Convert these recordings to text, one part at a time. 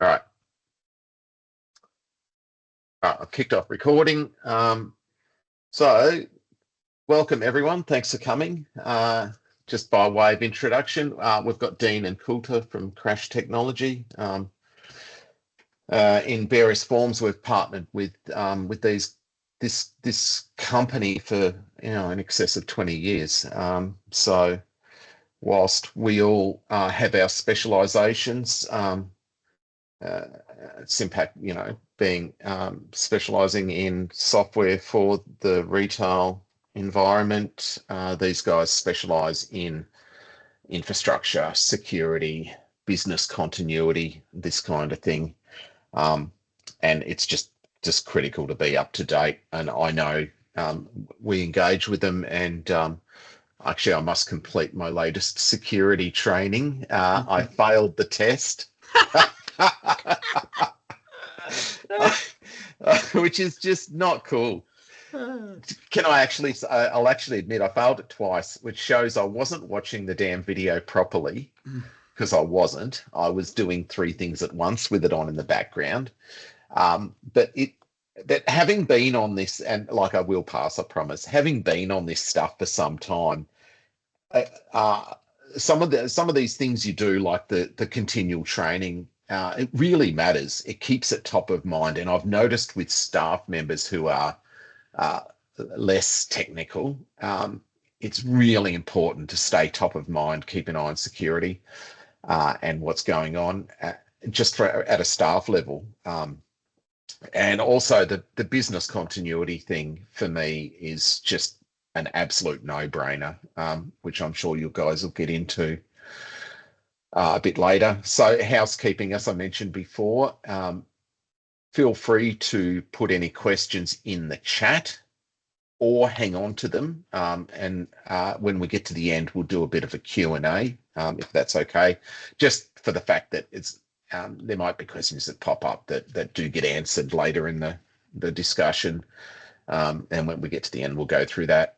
All right. I've kicked off recording. So welcome everyone. Thanks for coming. Just by way of introduction, we've got Dean and Coulter from Crash Technology. In various forms, we've partnered with this company for in excess of 20 years. So whilst we all have our specializations, Sympac, being specializing in software for the retail environment, these guys specialize in infrastructure, security, business continuity, this kind of thing. And it's just critical to be up to date. And I know we engage with them, and actually I must complete my latest security training. I failed the test. Which is just not cool. Can I actually, I'll actually admit I failed it twice, which shows I wasn't watching the damn video properly, because I wasn't. I was doing three things at once with it on in the background. But having been on this, and like I will pass, I promise, having been on this stuff for some time, some of these things you do, like the continual training, it really matters. It keeps it top of mind. And I've noticed with staff members who are less technical, it's really important to stay top of mind, keep an eye on security and what's going on just at a staff level. And also the business continuity thing for me is just an absolute no-brainer, which I'm sure you guys will get into a bit later. So housekeeping, as I mentioned before, feel free to put any questions in the chat or hang on to them. And when we get to the end, we'll do a bit of a Q&A, if that's okay, just for the fact that it's there might be questions that pop up that do get answered later in the discussion. And when we get to the end, we'll go through that.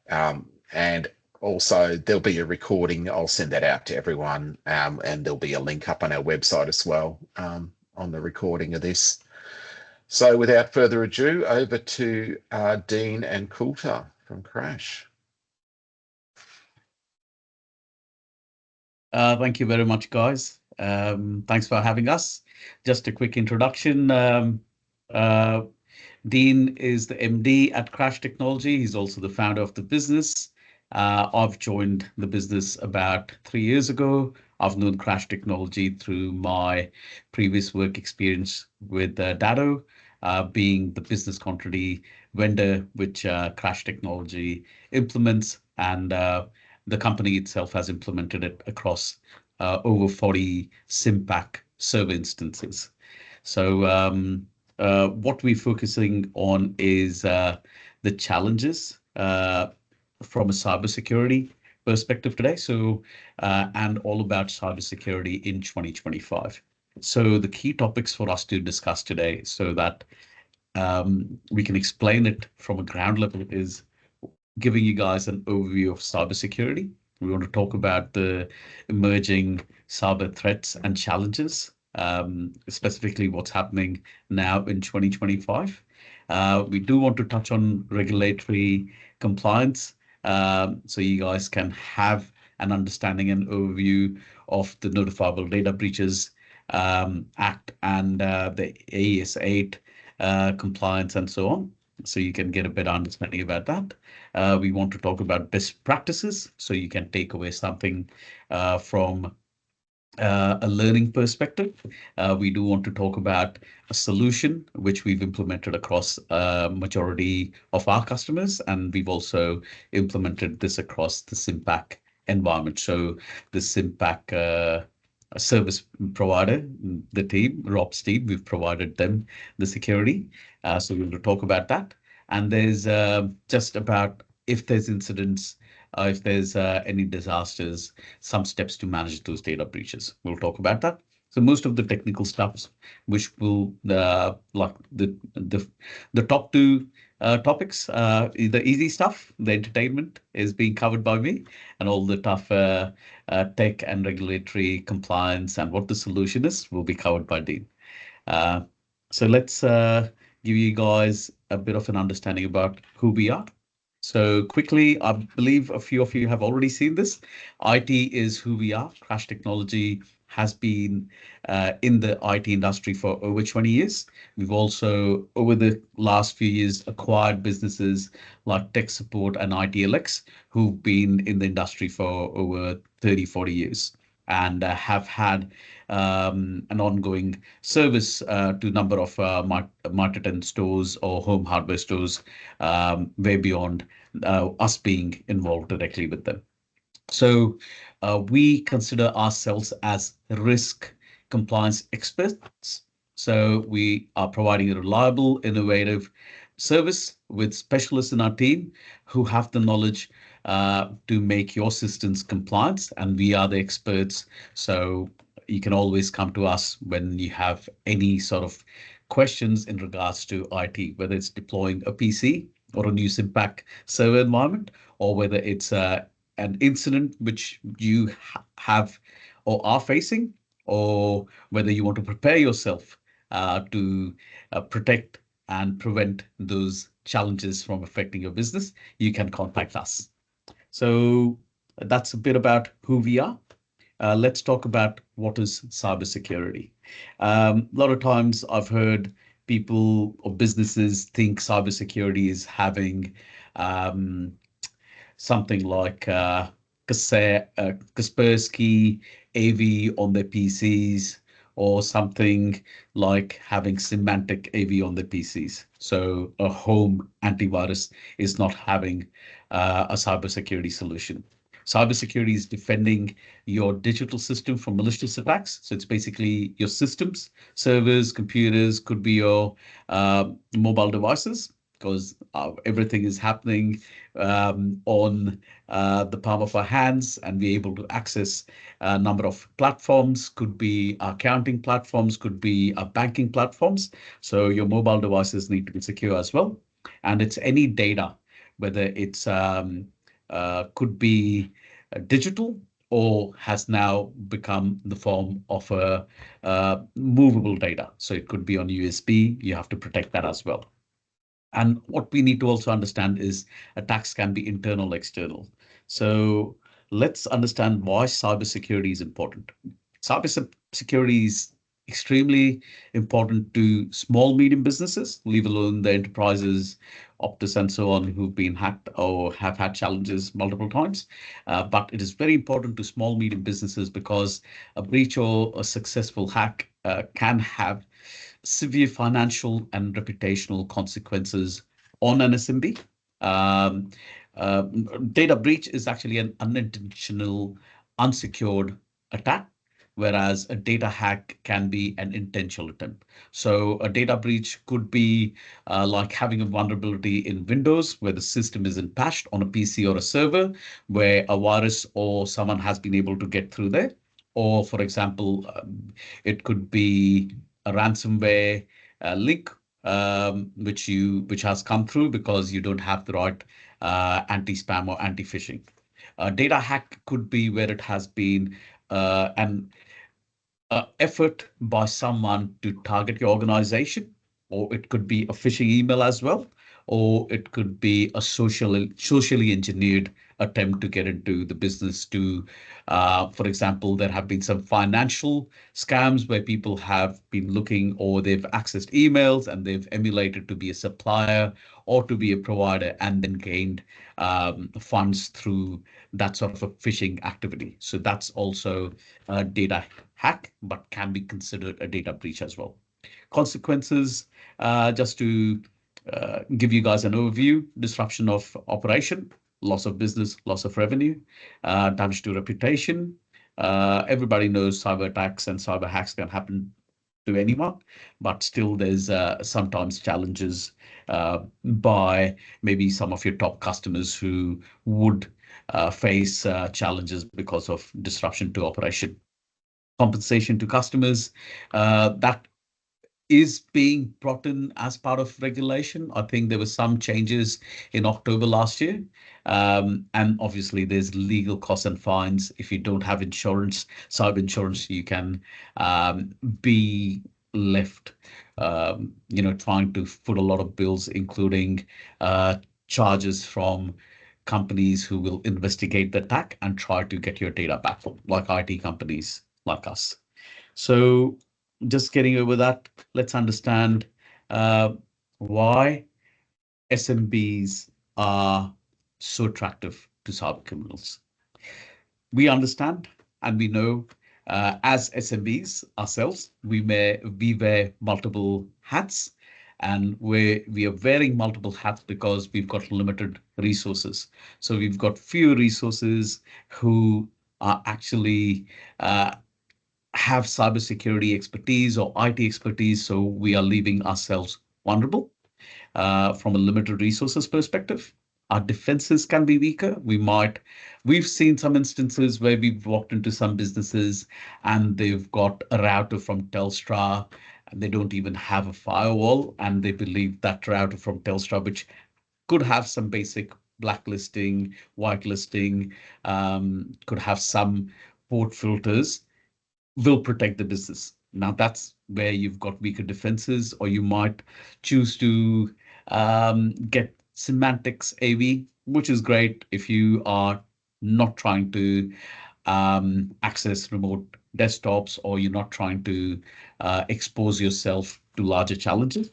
And also, there'll be a recording. I'll send that out to everyone, and there'll be a link up on our website as well on the recording of this. So without further ado, over to Dean and Coulter from Crash. Thank you very much, guys. Thanks for having us. Just a quick introduction. Dean is the MD at Crash Technology. He's also the founder of the business. I've joined the business about 3 years ago. I've known Crash Technology through my previous work experience with Datto, being the business continuity vendor, which Crash Technology implements, and the company itself has implemented it across over 40 Sympac server instances. So what we're focusing on is the challenges from a cybersecurity perspective today. So, and all about cybersecurity in 2025. So the key topics for us to discuss today, so that we can explain it from a ground level, is giving you guys an overview of cybersecurity. We want to talk about the emerging cyber threats and challenges, specifically what's happening now in 2025. We do want to touch on regulatory compliance, so you guys can have an understanding and overview of the Notifiable Data Breaches Act and the AES 8 compliance and so on. So you can get a better understanding about that. We want to talk about best practices, so you can take away something from a learning perspective. We do want to talk about a solution which we've implemented across a majority of our customers, and we've also implemented this across the Sympac environment. So the Sympac service provider, the team, Rob's team, we've provided them the security. So we will talk about that. And there's just about if there's incidents, if there's any disasters, some steps to manage those data breaches. We'll talk about that. So most of the technical stuff, which will like the top two topics, the easy stuff, the entertainment, is being covered by me, and all the tough tech and regulatory compliance and what the solution is will be covered by Dean. Uh, so let's give you guys a bit of an understanding about who we are. So quickly, I believe a few of you have already seen this. IT is who we are. Crash Technology has been in the IT industry for over 20 years. We've also, over the last few years, acquired businesses like Tech Support and ITLX, who've been in the industry for over 30, 40 years and have had an ongoing service to a number of market and stores or home hardware stores way beyond us being involved directly with them. So we consider ourselves as risk compliance experts. So we are providing a reliable, innovative service with specialists in our team who have the knowledge to make your systems compliant, and we are the experts. So you can always come to us when you have any sort of questions in regards to IT, whether it's deploying a PC or a new Sympac server environment, or whether it's an incident which you have or are facing, or whether you want to prepare yourself to protect and prevent those challenges from affecting your business, you can contact us. So that's a bit about who we are. Let's talk about what is cybersecurity. A lot of times I've heard people or businesses think cybersecurity is having um, something like Kaspersky AV on their PCs, or something like having Symantec AV on their PCs. So a home antivirus is not having a cybersecurity solution. Cybersecurity is defending your digital system from malicious attacks. So it's basically your systems, servers, computers, could be your mobile devices, because everything is happening on the palm of our hands, and we're able to access a number of platforms. Could be accounting platforms, could be banking platforms. So your mobile devices need to be secure as well. And it's any data, whether it's could be digital or has now become the form of a movable data. So it could be on USB. You have to protect that as well. And what we need to also understand is attacks can be internal, external. So let's understand why cybersecurity is important. Cybersecurity is extremely important to small, medium businesses, leave alone the enterprises, Optus and so on, who've been hacked or have had challenges multiple times. But it is very important to small, medium businesses because a breach or a successful hack can have severe financial and reputational consequences on an SMB. Um, uh, Data breach is actually an unintentional, unsecured attack, whereas a data hack can be an intentional attempt. So a data breach could be like having a vulnerability in Windows where the system isn't patched on a PC or a server, where a virus or someone has been able to get through there. Or, for example, it could be a ransomware link which has come through because you don't have the right anti-spam or anti-phishing. Data hack could be where it has been an effort by someone to target your organization, or it could be a phishing email as well, or it could be a socially engineered attempt to get into the business to, for example, there have been some financial scams where people have been looking, or they've accessed emails and they've emulated to be a supplier or to be a provider and then gained funds through that sort of a phishing activity. So that's also a data hack, but can be considered a data breach as well. Consequences, just to give you guys an overview: disruption of operation, loss of business, loss of revenue, damage to reputation. Everybody knows cyber attacks and cyber hacks can happen to anyone, but still there's sometimes challenges by maybe some of your top customers who would face challenges because of disruption to operation. Compensation to customers, that is being brought in as part of regulation. I think there were some changes in October last year. And obviously there's legal costs and fines. If you don't have insurance, cyber insurance, you can be left, trying to foot a lot of bills, including charges from companies who will investigate the attack and try to get your data back, like IT companies like us. So just getting over that, let's understand why SMBs are so attractive to cyber criminals. We understand and we know as SMBs ourselves, we wear multiple hats, and we are wearing multiple hats because we've got limited resources. So we've got few resources who are actually have cybersecurity expertise or IT expertise. So we are leaving ourselves vulnerable from a limited resources perspective. Our defenses can be weaker. We've seen some instances where we've walked into some businesses and they've got a router from Telstra and they don't even have a firewall, and they believe that router from Telstra, which could have some basic blacklisting, whitelisting, could have some port filters, will protect the business. Now that's where you've got weaker defenses, or you might choose to get semantics AV, which is great if you are not trying to access remote desktops, or you're not trying to expose yourself to larger challenges.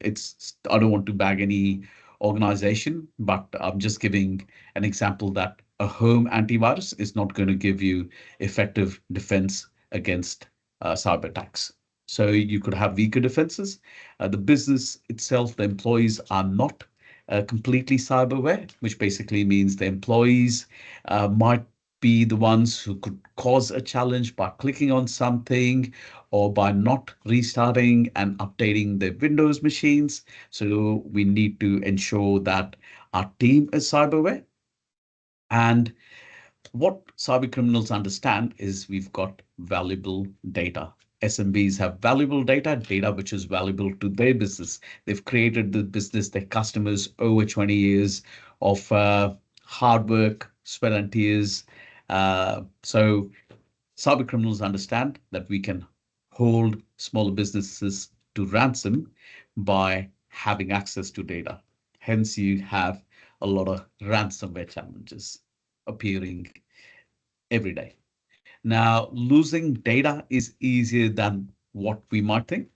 I don't want to bag any organization, but I'm just giving an example that a home antivirus is not going to give you effective defense against cyber attacks. So you could have weaker defenses. The business itself, the employees are not completely cyber aware, which basically means the employees might be the ones who could cause a challenge by clicking on something or by not restarting and updating their Windows machines. So we need to ensure that our team is cyber aware. And what cyber criminals understand is we've got valuable data. SMBs have valuable data which is valuable to their business. They've created the business, their customers, over 20 years of hard work, sweat and tears. So cyber criminals understand that we can hold smaller businesses to ransom by having access to data. Hence, you have a lot of ransomware challenges appearing every day. Now, losing data is easier than what we might think.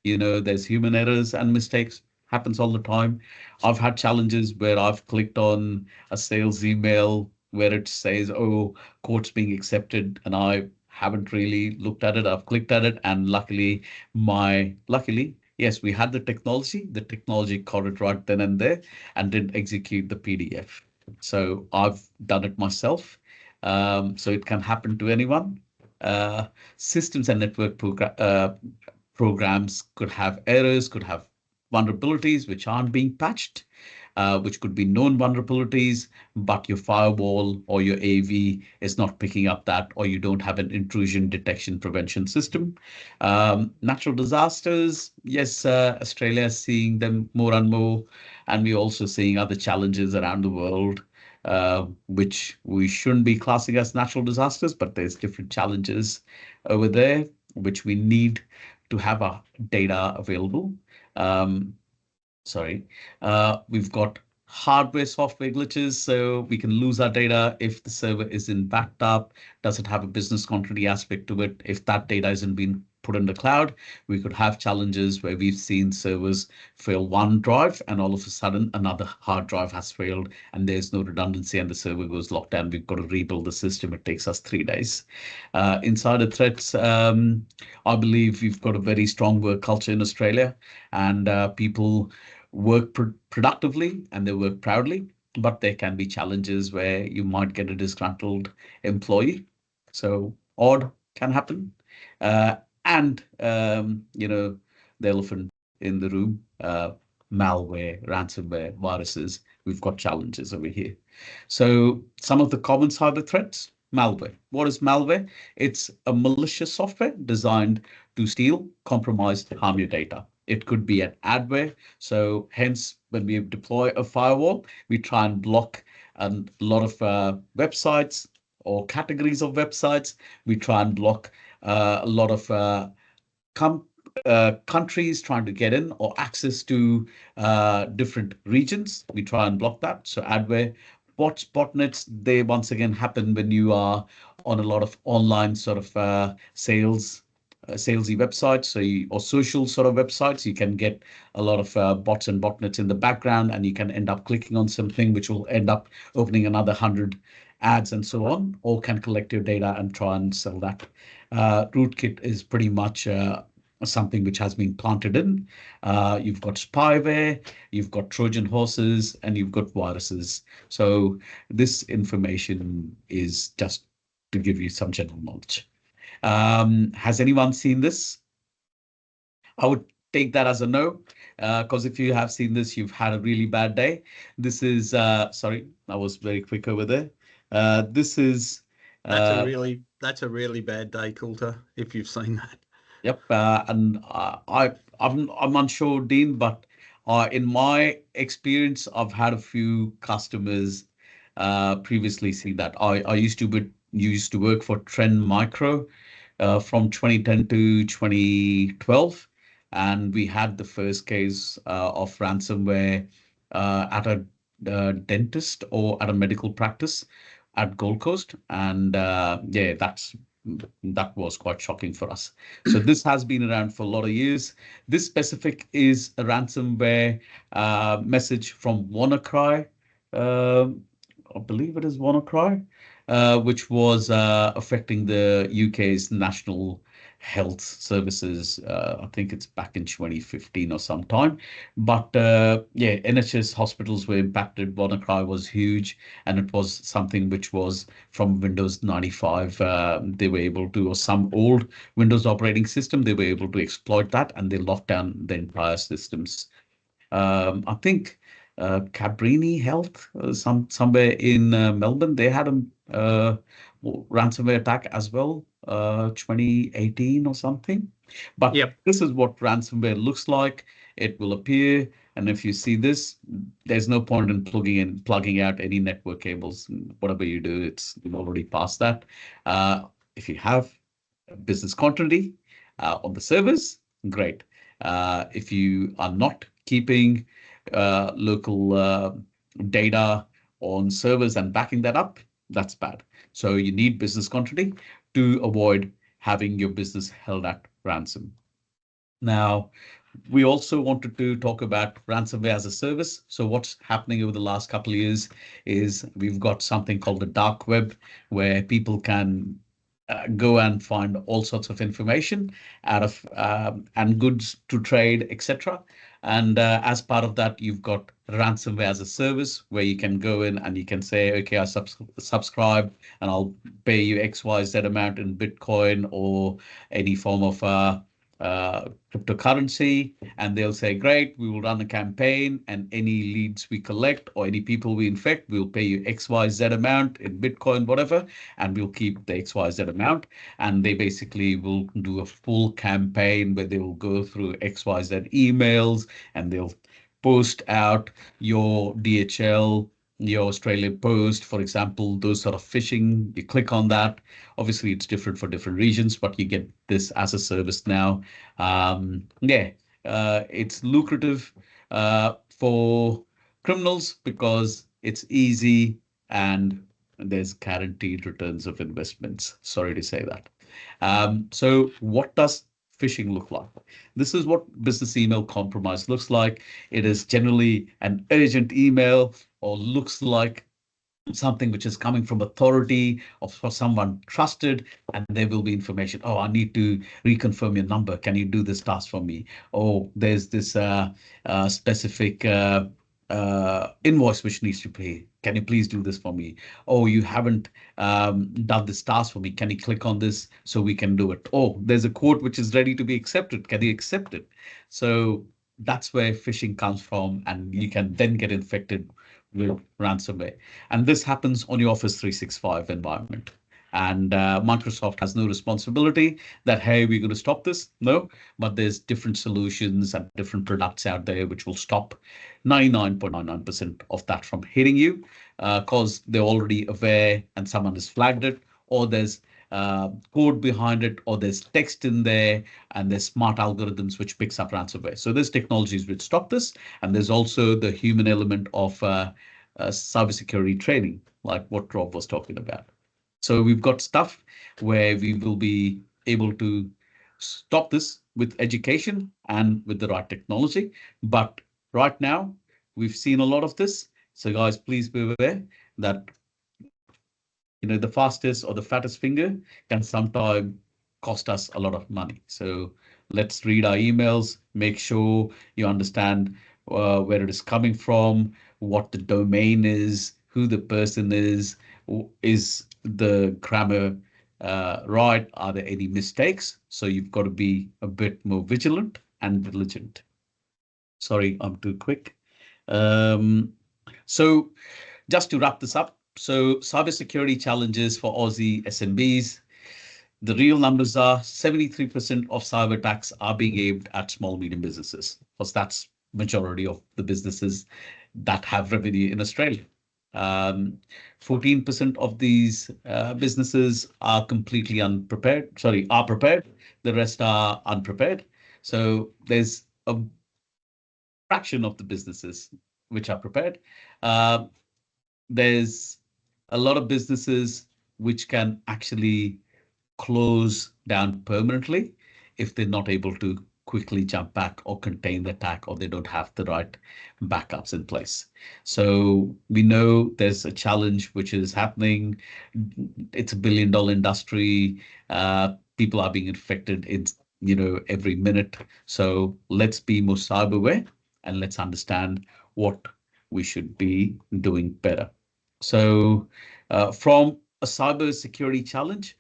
There's human errors and mistakes happens all the time. I've had challenges where I've clicked on a sales email where it says, oh, quote's being accepted, and I haven't really looked at it. I've clicked at it, and luckily, yes, we had the technology. The technology caught it right then and there and didn't execute the PDF. So I've done it myself. So it can happen to anyone. Systems and network programs could have errors, could have vulnerabilities which aren't being patched, which could be known vulnerabilities, but your firewall or your AV is not picking up that, or you don't have an intrusion detection prevention system. Natural disasters, yes, Australia is seeing them more and more, and we're also seeing other challenges around the world, which we shouldn't be classing as natural disasters, but there's different challenges over there, which we need to have our data available. We've got hardware, software glitches, so we can lose our data if the server isn't backed up. Does it have a business continuity aspect to it? If that data isn't being put in the cloud, we could have challenges where we've seen servers fail one drive and all of a sudden another hard drive has failed and there's no redundancy and the server goes locked down. We've got to rebuild the system. It takes us 3 days. Insider threats, I believe we've got a very strong work culture in Australia, and people work productively and they work proudly, but there can be challenges where you might get a disgruntled employee. So odd can happen. And the elephant in the room, malware, ransomware, viruses, we've got challenges over here. So some of the common cyber threats, malware. What is malware? It's a malicious software designed to steal, compromise, harm your data. It could be an adware. So hence, when we deploy a firewall, we try and block a lot of websites or categories of websites. We try and block a lot of countries trying to get in or access to different regions. We try and block that. So adware, botnets, they once again happen when you are on a lot of online sort of salesy websites, or social sort of websites. You can get a lot of bots and botnets in the background, and you can end up clicking on something which will end up opening another 100 ads and so on, or can collect your data and try and sell that. Rootkit is pretty much something which has been planted in. You've got spyware, you've got Trojan horses, and you've got viruses. So this information is just to give you some general knowledge. Has anyone seen this? I would take that as a no, because if you have seen this, you've had a really bad day. This is, sorry, I was very quick over there. This is. That's a really bad day, Coulter, if you've seen that. Yep, and I'm unsure, Dean, but in my experience, I've had a few customers previously see that. I used to work for Trend Micro from 2010 to 2012, and we had the first case of ransomware at a dentist or at a medical practice at Gold Coast, and yeah, that was quite shocking for us. So this has been around for a lot of years. This specific is a ransomware message from WannaCry. I believe it is WannaCry, which was affecting the UK's national health services. I think it's back in 2015 or sometime. But yeah, NHS hospitals were impacted. WannaCry was huge, and it was something which was from Windows 95. They were able to, or some old Windows operating system, they were able to exploit that, and they locked down the entire systems. I think Cabrini Health, somewhere in Melbourne, they had a ransomware attack as well, 2018 or something. But Yep. This is what ransomware looks like. It will appear, and if you see this, there's no point in plugging out any network cables. Whatever you do, you've already passed that. If you have business continuity on the servers, great. If you are not keeping local data on servers and backing that up, that's bad. So you need business continuity to avoid having your business held at ransom. Now, we also wanted to talk about ransomware as a service. So what's happening over the last couple of years is we've got something called the dark web, where people can go and find all sorts of information out of and goods to trade, etc. And as part of that, you've got ransomware as a service, where you can go in and you can say, okay, I subscribe and I'll pay you XYZ amount in Bitcoin or any form of cryptocurrency, and they'll say, great, we will run a campaign, and any leads we collect or any people we infect, we'll pay you XYZ amount in Bitcoin, whatever, and we'll keep the XYZ amount. And they basically will do a full campaign where they will go through XYZ emails, and they'll post out your DHL, your Australia Post, for example, those sort of phishing. You click on that. Obviously, it's different for different regions, but you get this as a service now. Yeah, it's lucrative for criminals because it's easy and there's guaranteed returns of investments. Sorry to say that. So what does phishing look like? This is what business email compromise looks like. It is generally an urgent email, or looks like something which is coming from authority or for someone trusted, and there will be information. Oh, I need to reconfirm your number. Can you do this task for me? Oh, there's this specific invoice which needs to pay. Can you please do this for me? Oh, you haven't done this task for me. Can you click on this so we can do it? Oh, there's a quote which is ready to be accepted. Can you accept it? So that's where phishing comes from, and you can then get infected with ransomware. And this happens on your Office 365 environment. And Microsoft has no responsibility that, hey, we're going to stop this. No, but there's different solutions and different products out there which will stop 99.99% of that from hitting you, because they're already aware and someone has flagged it, or there's code behind it, or there's text in there, and there's smart algorithms which picks up ransomware. So there's technologies which stop this, and there's also the human element of cybersecurity training, like what Rob was talking about. So we've got stuff where we will be able to stop this with education and with the right technology. But right now, we've seen a lot of this. So guys, please be aware that the fastest or the fattest finger can sometimes cost us a lot of money. So let's read our emails, make sure you understand where it is coming from, what the domain is, who the person is the grammar right? Are there any mistakes? So you've got to be a bit more vigilant and diligent. Sorry, I'm too quick. So just to wrap this up, so cybersecurity challenges for Aussie SMBs. The real numbers are 73% of cyber attacks are being aimed at small, medium businesses, because that's majority of the businesses that have revenue in Australia. 14% of these businesses are completely unprepared, are prepared. The rest are unprepared. So there's a fraction of the businesses which are prepared. There's a lot of businesses which can actually close down permanently if they're not able to quickly jump back or contain the attack, or they don't have the right backups in place. So we know there's a challenge which is happening. It's a $1 billion industry. People are being infected in every minute. So let's be more cyber aware, and let's understand what we should be doing better. So from a cyber security challenge,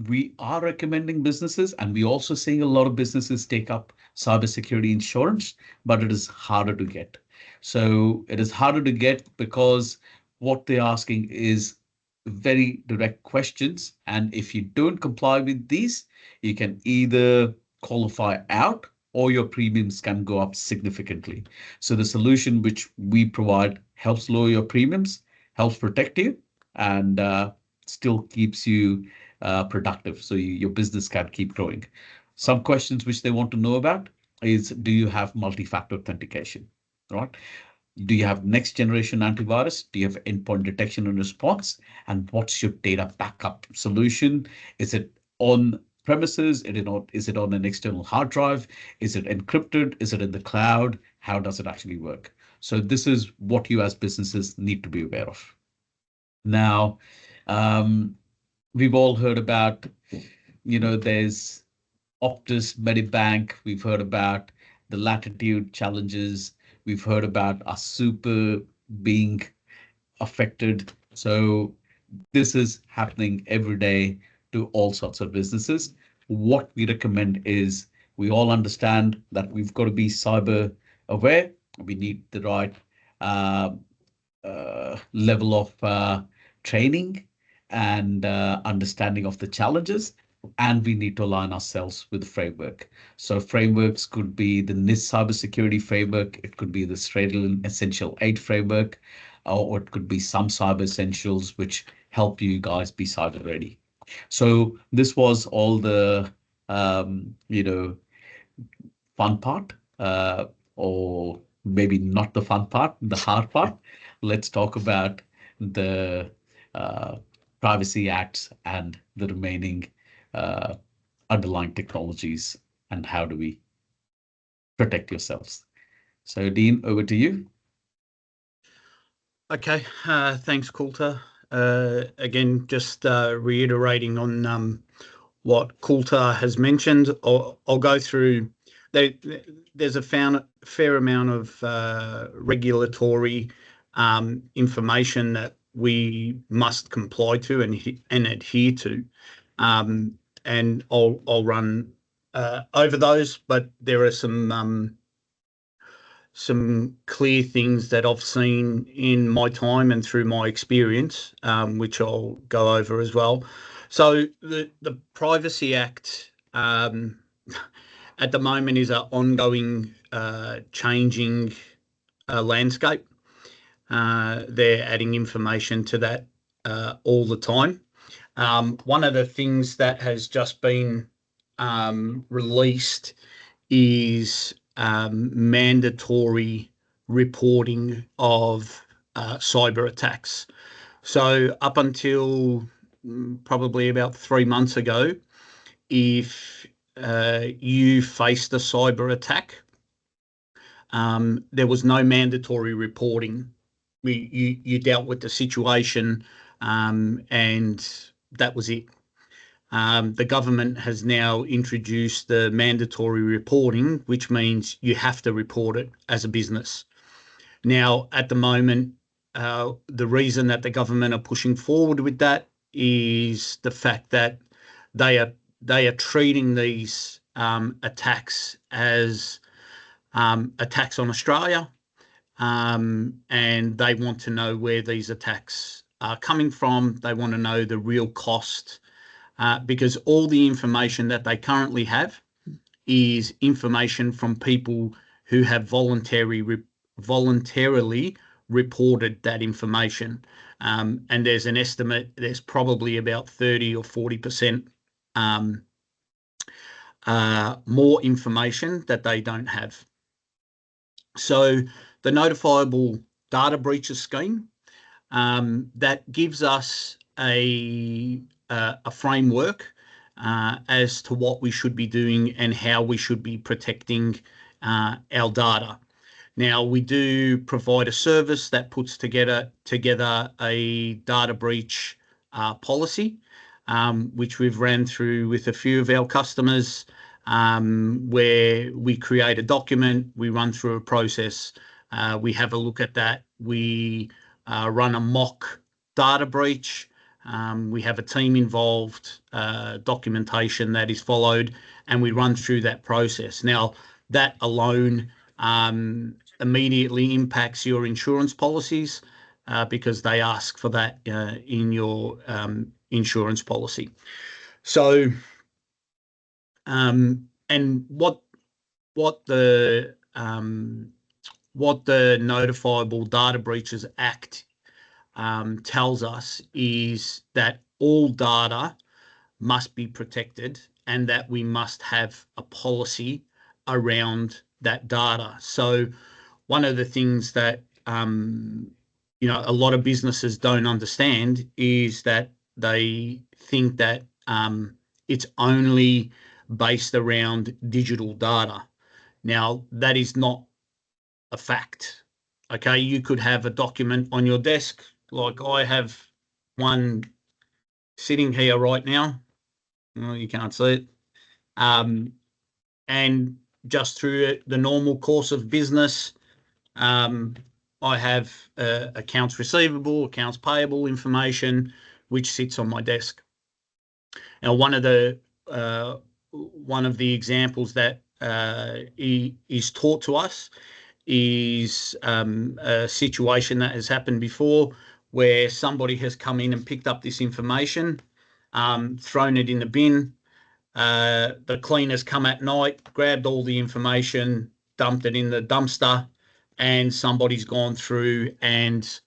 we are recommending businesses, and we're also seeing a lot of businesses take up cybersecurity insurance, but it is harder to get. So it is harder to get because what they're asking is very direct questions. And if you don't comply with these, you can either qualify out or your premiums can go up significantly. So the solution which we provide helps lower your premiums, helps protect you, and still keeps you productive, so your business can keep growing. Some questions which they want to know about is, do you have multi-factor authentication, right? Do you have next generation antivirus? Do you have endpoint detection and response? And what's your data backup solution? Is it on premises? Is it on an external hard drive? Is it encrypted? Is it in the cloud? How does it actually work? So this is what you as businesses need to be aware of. Now, we've all heard about, there's Optus, Medibank. We've heard about the Latitude challenges. We've heard about our super being affected. So this is happening every day to all sorts of businesses. What we recommend is we all understand that we've got to be cyber aware. We need the right level of training and understanding of the challenges, and we need to align ourselves with the framework. So frameworks could be the NIST cybersecurity framework, it could be the Australian Essential 8 framework, or it could be some cyber essentials which help you guys be cyber ready. So this was all the fun part, or maybe not the fun part, the hard part. Let's talk about the Privacy Acts and the remaining underlying technologies, and how do we protect yourselves. So Dean, over to you. Okay, thanks, Coulter. Again, just reiterating on what Coulter has mentioned. I'll go through. There's a fair amount of regulatory information that we must comply to and adhere to, and I'll run over those. But there are some clear things that I've seen in my time and through my experience, which I'll go over as well. So the Privacy Act at the moment is an ongoing changing landscape. They're adding information to that all the time. One of the things that has just been released is mandatory reporting of cyber attacks. So up until probably about 3 months ago, if you faced a cyber attack, there was no mandatory reporting. You dealt with the situation, and that was it. The government has now introduced the mandatory reporting, which means you have to report it as a business. Now, at the moment, the reason that the government are pushing forward with that is the fact that they are treating these attacks as attacks on Australia, and they want to know where these attacks are coming from. They want to know the real cost, because all the information that they currently have is information from people who have voluntarily reported that information. And there's an estimate, there's probably about 30 or 40% more information that they don't have. So the notifiable data breaches scheme, that gives us a framework as to what we should be doing and how we should be protecting our data. Now, we do provide a service that puts together a data breach policy, which we've ran through with a few of our customers, where we create a document, we run through a process, we have a look at that, we run a mock data breach, we have a team involved, documentation that is followed, and we run through that process. Now, that alone immediately impacts your insurance policies, because they ask for that in your insurance policy. So, and what the Notifiable Data Breaches Act tells us is that all data must be protected, and that we must have a policy around that data. So one of the things that a lot of businesses don't understand is that they think that it's only based around digital data. Now, that is not a fact. Okay, you could have a document on your desk, like I have one sitting here right now. Well, you can't see it. And just through the normal course of business, I have accounts receivable, accounts payable information, which sits on my desk. Now, one of the examples that is taught to us is a situation that has happened before, where somebody has come in and picked up this information, thrown it in the bin. The cleaners come at night, grabbed all the information, dumped it in the dumpster, and somebody's gone through and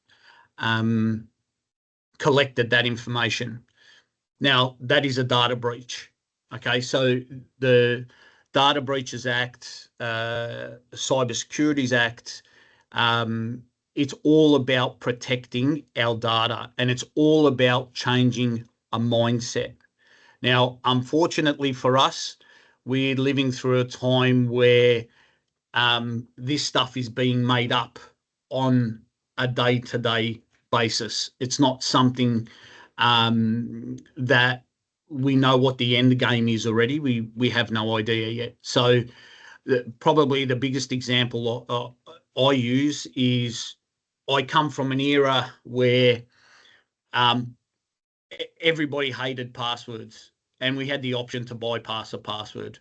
collected that information. Now, that is a data breach. Okay, so the Data Breaches Act, Cybersecurities Act, it's all about protecting our data, and it's all about changing a mindset. Now, unfortunately for us, we're living through a time where this stuff is being made up on a day-to-day basis. It's not something that we know what the end game is already. We have no idea yet. So probably the biggest example I use is, I come from an era where everybody hated passwords, and we had the option to bypass a password.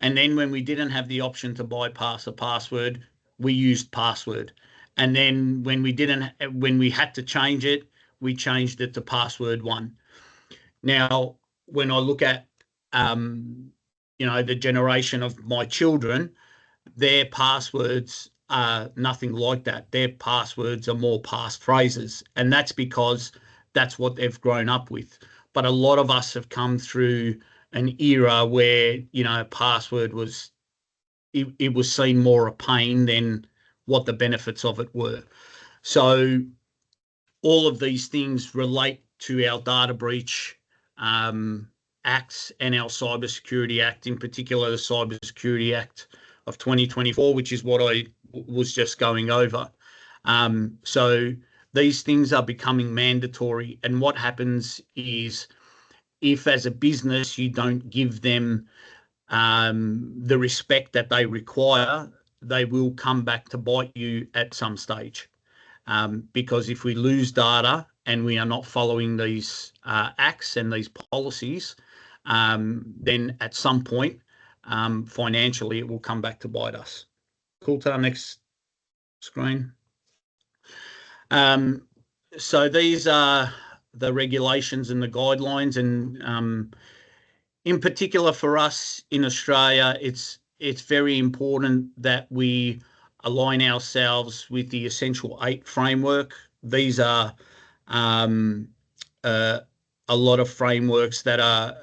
And then when we didn't have the option to bypass a password, we used password. And then when we had to change it, we changed it to password 1. Now, when I look at the generation of my children, their passwords are nothing like that. Their passwords are more passphrases, and that's because that's what they've grown up with. but a lot of us have come through an era where, you know, password was, it was seen more a pain than what the benefits of it were. So all of these things relate to our data breach acts and our Cybersecurity Act, in particular the Cybersecurity Act of 2024, which is what I was just going over. So these things are becoming mandatory, and what happens is, if as a business you don't give them the respect that they require, they will come back to bite you at some stage. Because if we lose data and we are not following these acts and these policies, then at some point, financially, it will come back to bite us. Cool, to our next screen. So these are the regulations and the guidelines, and in particular for us in Australia, it's very important that we align ourselves with the Essential 8 framework. These are a lot of frameworks that are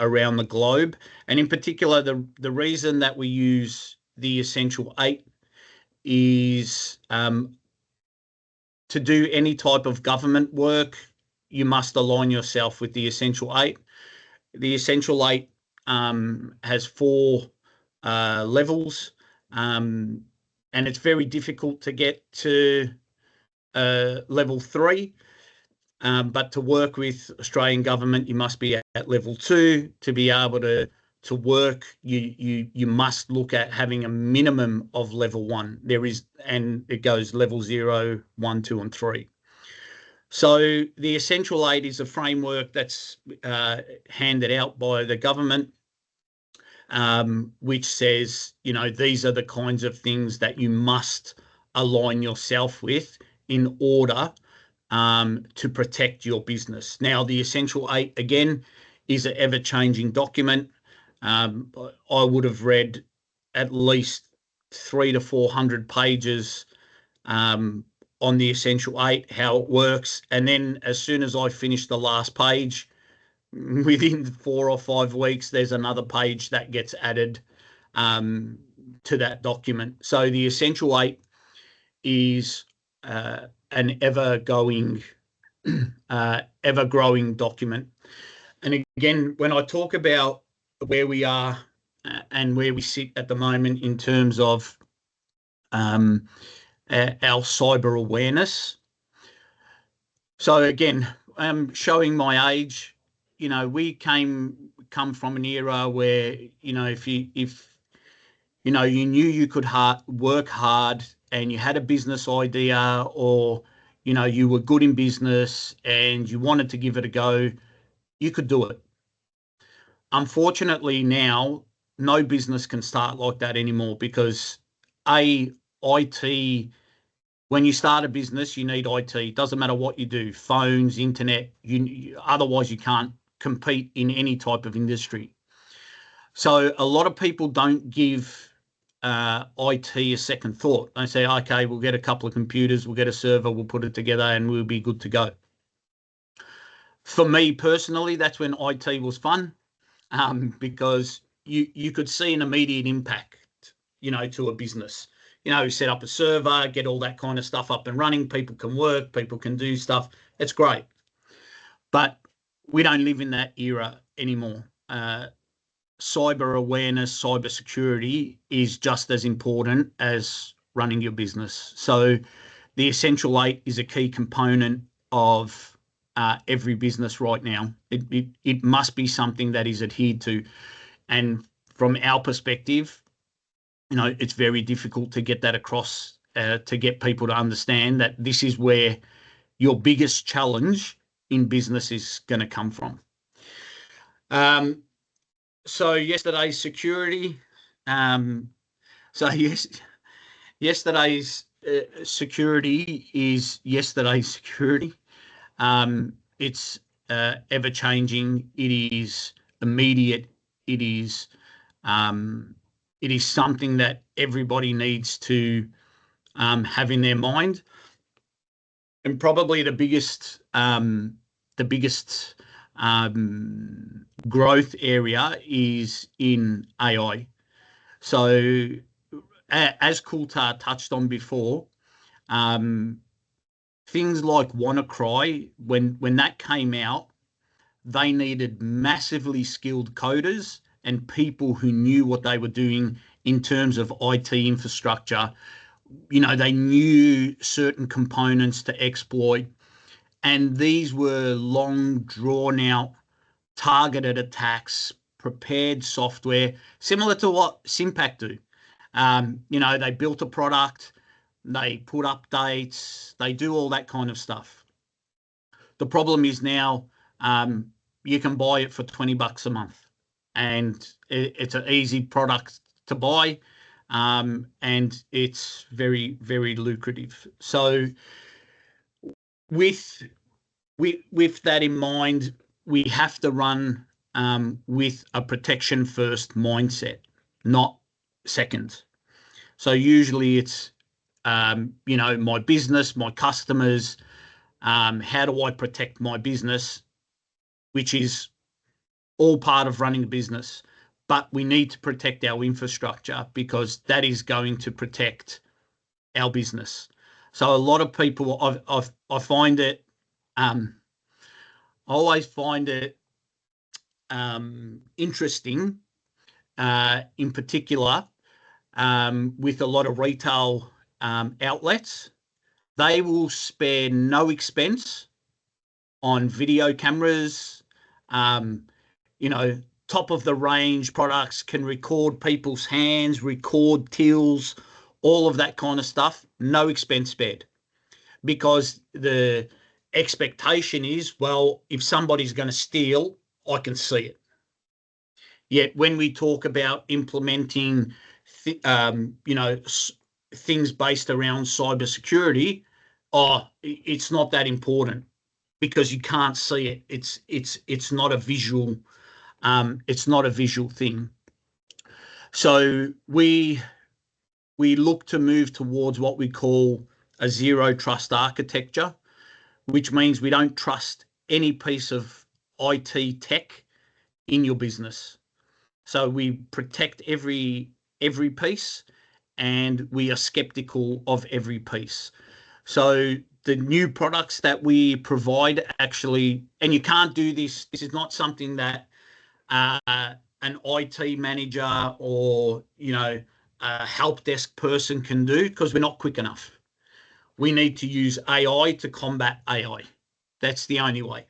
around the globe, and in particular, the reason that we use the Essential 8 is to do any type of government work, you must align yourself with the Essential 8. The Essential 8 has 4 levels, and it's very difficult to get to level 3. But to work with Australian government, you must be at level 2. To be able to work, you must look at having a minimum of level 1. There is, and it goes level 0, 1, 2, and 3. So the Essential 8 is a framework that's handed out by the government, which says, you know, these are the kinds of things that you must align yourself with in order to protect your business. Now, the Essential 8, again, is an ever-changing document. I would have read at least 300 to 400 pages on the Essential 8, how it works. And then as soon as I finish the last page, within 4 or 5 weeks, there's another page that gets added to that document. So the Essential 8 is an ever-growing document. And again, when I talk about where we are and where we sit at the moment in terms of our cyber awareness. So again, showing my age, you know, we come from an era where, you know, if you know, you knew you could work hard and you had a business idea, or, you know, you were good in business and you wanted to give it a go, you could do it. Unfortunately, now no business can start like that anymore, because IT, when you start a business, you need IT. It doesn't matter what you do, phones, internet, otherwise you can't compete in any type of industry. So a lot of people don't give IT a second thought. They say, okay, we'll get a couple of computers, we'll get a server, we'll put it together and we'll be good to go. For me personally, that's when IT was fun, because you could see an immediate impact, you know, to a business. You know, set up a server, get all that kind of stuff up and running. People can work, people can do stuff. It's great. But we don't live in that era anymore. Cyber awareness, cyber security is just as important as running your business. So the Essential 8 is a key component of every business right now. It must be something that is adhered to. And from our perspective, you know, it's very difficult to get that across, to get people to understand that this is where your biggest challenge in business is going to come from. So yesterday's security. Yesterday's security is yesterday's security. It's ever changing. It is immediate. It is something that everybody needs to have in their mind. And probably the biggest growth area is in AI. So as Coulthard touched on before, things like WannaCry, when that came out, they needed massively skilled coders and people who knew what they were doing in terms of IT infrastructure. You know, they knew certain components to exploit, and these were long, drawn-out, targeted attacks, prepared software, similar to what Sympac do. You know, they built a product, they put updates, they do all that kind of stuff. The problem is now you can buy it for $20 a month, and it's an easy product to buy, and it's very, very lucrative. So with that in mind, we have to run with a protection first mindset, not second. So usually it's, you know, my business, my customers, how do I protect my business, which is all part of running a business. But we need to protect our infrastructure because that is going to protect our business. So a lot of people, I find it, I always find it interesting, in particular, with a lot of retail outlets. They will spare no expense on video cameras, you know, top of the range products, can record people's hands, record tills, all of that kind of stuff, no expense spared. Because the expectation is, well, if somebody's going to steal, I can see it. Yet when we talk about implementing, you know, things based around cybersecurity, it's not that important because you can't see it. It's not a visual. It's not a visual thing. So we look to move towards what we call a zero trust architecture, which means we don't trust any piece of IT tech in your business. So we protect every piece, and we are skeptical of every piece. So the new products that we provide actually, and you can't do this, this is not something that an IT manager or, you know, a help desk person can do because we're not quick enough. We need to use AI to combat AI. That's the only way.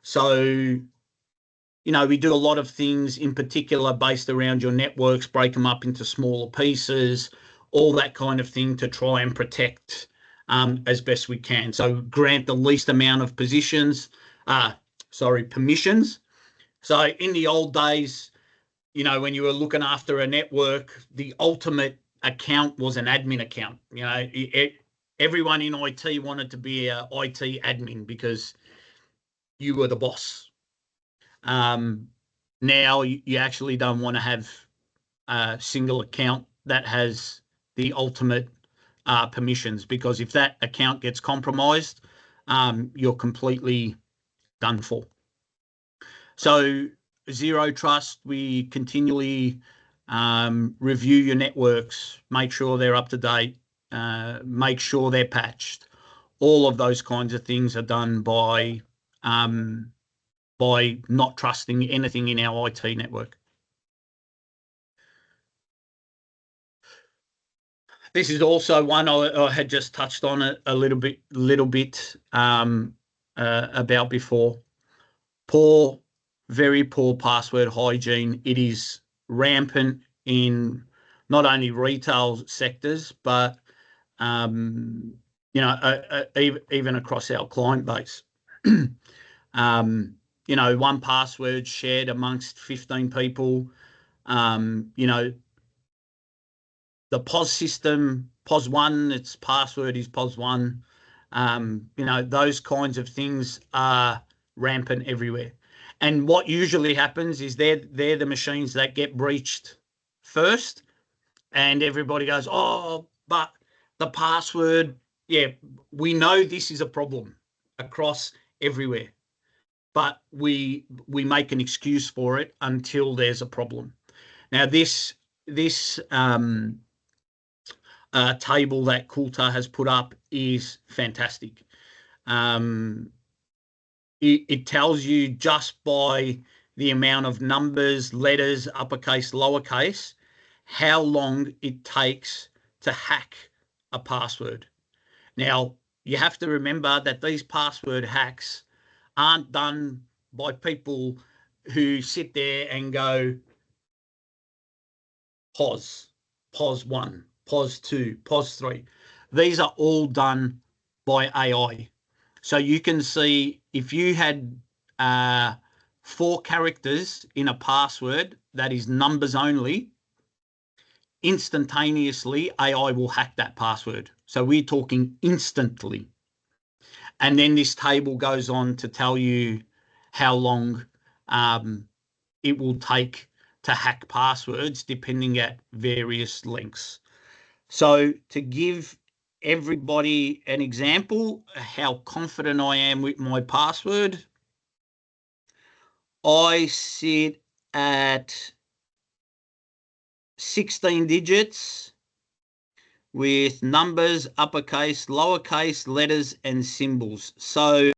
So, you know, we do a lot of things in particular based around your networks, break them up into smaller pieces, all that kind of thing to try and protect as best we can. So grant the least amount of permissions. So in the old days, you know, when you were looking after a network, the ultimate account was an admin account. You know, everyone in IT wanted to be an IT admin because you were the boss. Now you actually don't want to have a single account that has the ultimate permissions, because if that account gets compromised, you're completely done for. So zero trust, we continually review your networks, make sure they're up to date, make sure they're patched. All of those kinds of things are done by not trusting anything in our IT network. This is also one I had just touched on it a little bit about before. Very poor password hygiene. It is rampant in not only retail sectors, but you know, even across our client base. You know, one password shared amongst 15 people. You know, the POS system, POS1, its password is POS1. You know, those kinds of things are rampant everywhere. And what usually happens is they're the machines that get breached first, and everybody goes, oh, but the password, yeah, we know this is a problem across everywhere. but we make an excuse for it until there's a problem. Now, this table that Coulter has put up is fantastic. It tells you just by the amount of numbers, letters, uppercase, lowercase, how long it takes to hack a password. Now, you have to remember that these password hacks aren't done by people who sit there and go, POS 1, POS 2, POS 3. These are all done by AI. So you can see if you had 4 characters in a password that is numbers only, instantaneously AI will hack that password. So we're talking instantly. And then this table goes on to tell you how long it will take to hack passwords depending at various lengths. So to give everybody an example how confident I am with my password, I sit at 16 digits with numbers, uppercase, lowercase, letters, and symbols. So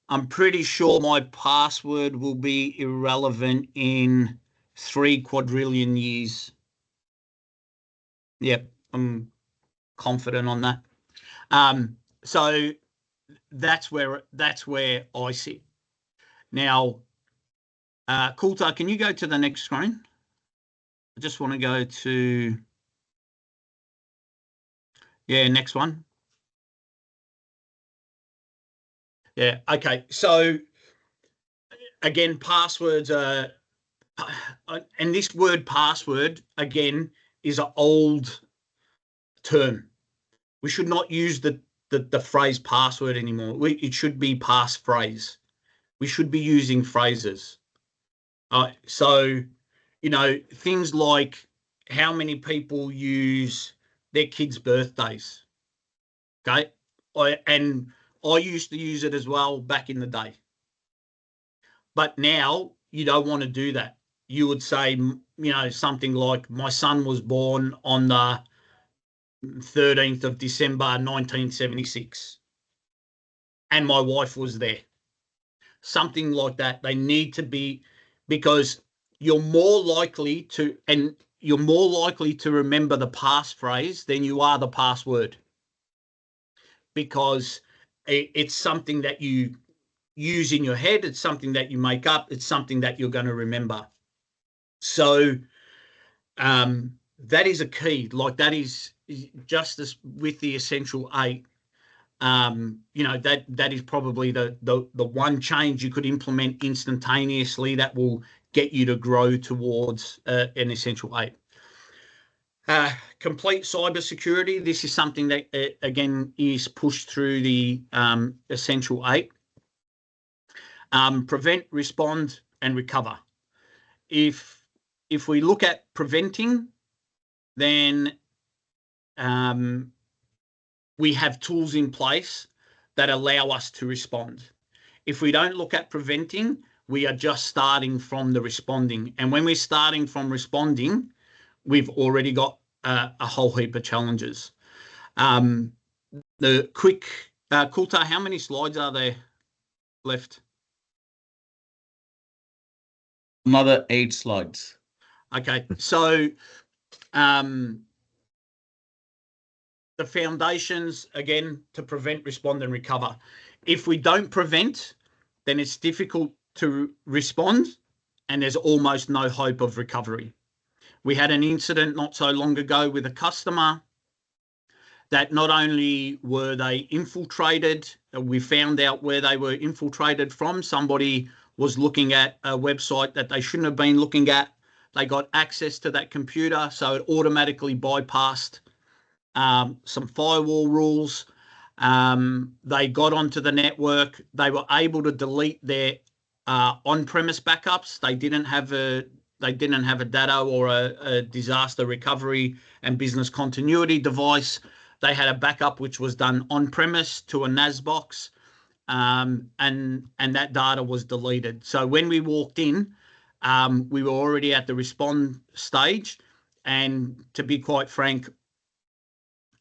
I'm pretty sure my password will be irrelevant in 3 quadrillion years. Yep, I'm confident on that. So that's where I sit. Now, Coulter, can you go to the next screen? I just want to go to, yeah, next one. Yeah, okay. So again, passwords are, and this word password, again, is an old term. We should not use the phrase password anymore. It should be passphrase. We should be using phrases. So, you know, things like how many people use their kids' birthdays. Okay. And I used to use it as well back in the day. But now you don't want to do that. You would say, you know, something like my son was born on the 13th of December, 1976. And my wife was there. Something like that. They need to be, because you're more likely to remember the passphrase than you are the password, because it's something that you use in your head. It's something that you make up. It's something that you're going to remember. So that is a key. Like, that is just as with the Essential 8. You know, that is probably the one change you could implement instantaneously that will get you to grow towards an Essential 8. Complete cybersecurity. This is something that, again, is pushed through the Essential 8. Prevent, respond, and recover. If we look at preventing, then we have tools in place that allow us to respond. If we don't look at preventing, we are just starting from the responding. And when we're starting from responding, we've already got a whole heap of challenges. The quick, Coulter, how many slides are there left? Another 8 slides. Okay, so the foundations, again, to prevent, respond, and recover. If we don't prevent, then it's difficult to respond, and there's almost no hope of recovery. We had an incident not so long ago with a customer that not only were they infiltrated, we found out where they were infiltrated from. Somebody was looking at a website that they shouldn't have been looking at. They got access to that computer, so it automatically bypassed some firewall rules. They got onto the network. They were able to delete their on-premise backups. They didn't have a data or a disaster recovery and business continuity device. They had a backup which was done on-premise to a NAS box, and that data was deleted. So when we walked in, we were already at the respond stage, and to be quite frank,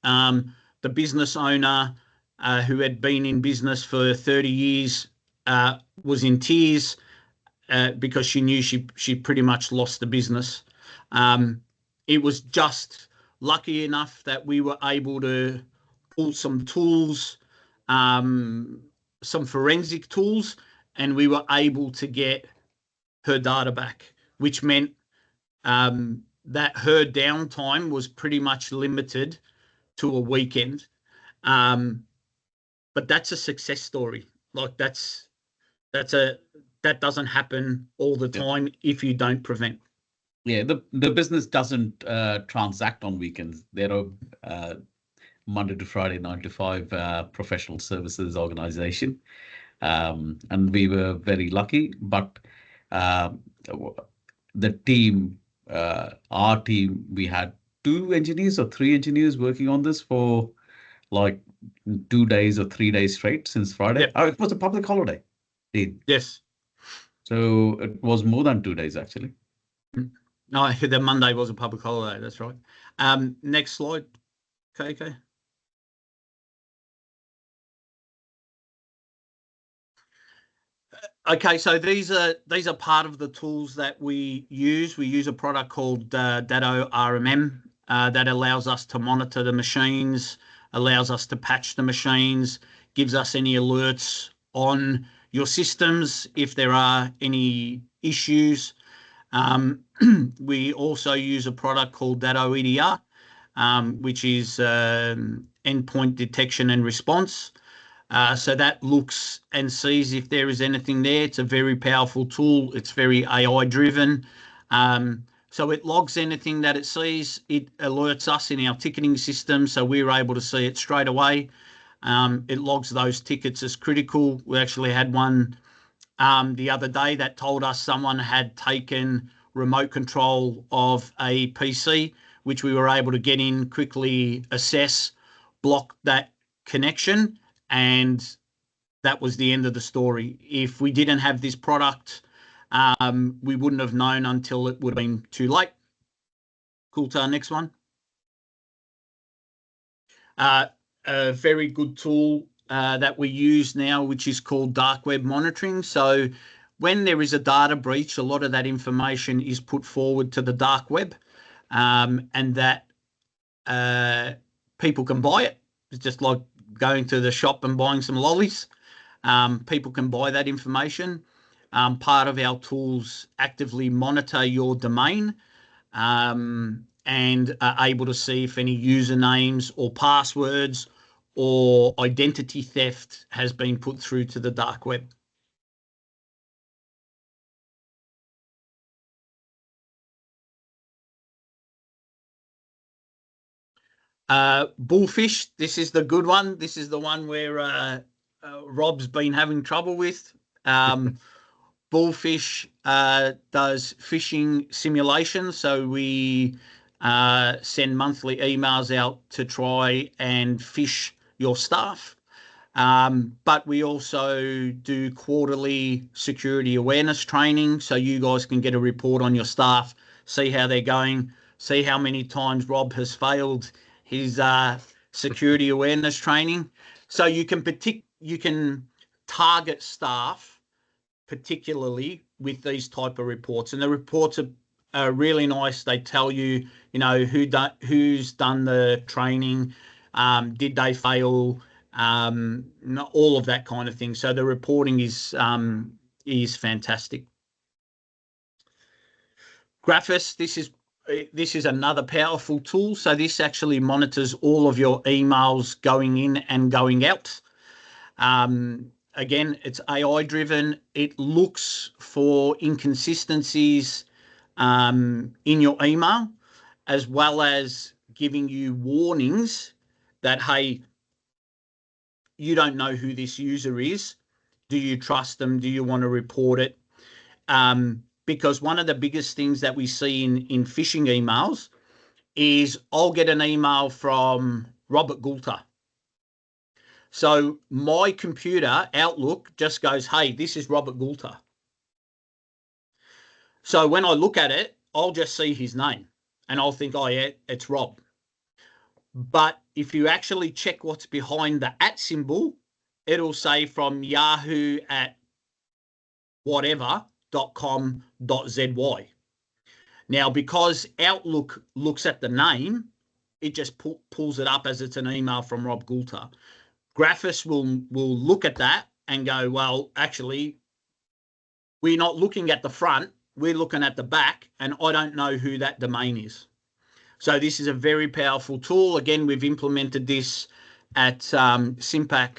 the business owner who had been in business for 30 years was in tears because she knew she pretty much lost the business. It was just lucky enough that we were able to pull some tools, some forensic tools, and we were able to get her data back, which meant that her downtime was pretty much limited to a weekend. But that's a success story. Like that doesn't happen all the time if you don't prevent. Yeah, the business doesn't transact on weekends. They're a Monday to Friday, 9 to 5 professional services organization. And we were very lucky, but the team, our team, we had 2 engineers or 3 engineers working on this for like 2 days or 3 days straight since Friday. Yep. Oh, it was a public holiday. Yes. So it was more than 2 days actually. No, the Monday was a public holiday. That's right. Next slide, KK. Okay, so these are part of the tools that we use. We use a product called Datto RMM that allows us to monitor the machines, allows us to patch the machines, gives us any alerts on your systems if there are any issues. We also use a product called Datto EDR, which is endpoint detection and response. So that looks and sees if there is anything there. It's a very powerful tool. It's very AI driven. So it logs anything that it sees. It alerts us in our ticketing system, so we're able to see it straight away. It logs those tickets as critical. We actually had one the other day that told us someone had taken remote control of a PC, which we were able to get in, quickly assess, block that connection, and that was the end of the story. If we didn't have this product, we wouldn't have known until it would have been too late. Cool. To our next one. A very good tool that we use now, which is called dark web monitoring. So when there is a data breach, a lot of that information is put forward to the dark web, and that people can buy it. It's just like going to the shop and buying some lollies. People can buy that information. Part of our tools actively monitor your domain and are able to see if any usernames or passwords or identity theft has been put through to the dark web. Bullfish, this is the good one. This is the one where Rob's been having trouble with. Bullfish does phishing simulations, so we send monthly emails out to try and phish your staff. But we also do quarterly security awareness training, so you guys can get a report on your staff, see how they're going, see how many times Rob has failed his security awareness training. So you can target staff particularly with these type of reports, and the reports are really nice. They tell you, who's done the training, did they fail, all of that kind of thing. So the reporting is fantastic. Graphis, this is another powerful tool. So this actually monitors all of your emails going in and going out. Again, it's AI driven. It looks for inconsistencies in your email, as well as giving you warnings that, hey, you don't know who this user is. Do you trust them? Do you want to report it? Because one of the biggest things that we see in phishing emails is I'll get an email from Robert Goulter. So my computer, Outlook, just goes, hey, this is Robert Goulter. So when I look at it, I'll just see his name and I'll think, oh, yeah, it's Rob. But if you actually check what's behind the @ symbol, it'll say from Yahoo at whatever.com.zy. Now, because Outlook looks at the name, it just pulls it up as it's an email from Rob Goulter. Graphis will look at that and go, well, actually, we're not looking at the front, we're looking at the back, and I don't know who that domain is. So this is a very powerful tool. Again, we've implemented this at Sympac